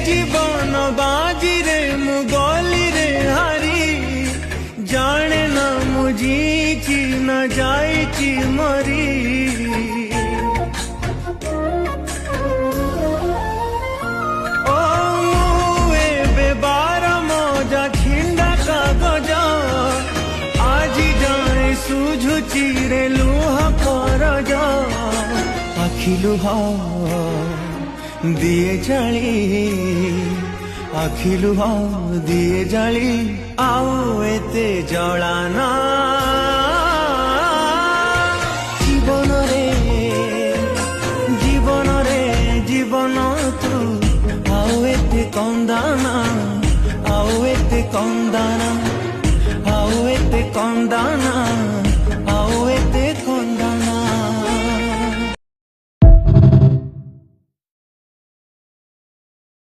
জীবন বাজিরে মু গলিরে হারি জানে না মু জিছি না যাইছি মরি ও মু এবে বার মজা ছিন্ডা কাগজ আজি জানে সুঝুচি রে লুহ করজ আখি লুহ দিয়ে জালি আখি লুহ দিয়ে জালি আউ এতে জলানা জীবনরে জীবনরে জীবন তু আউ এতে কন্দানা আউ এতে কন্দানা আউ এতে কন্দানা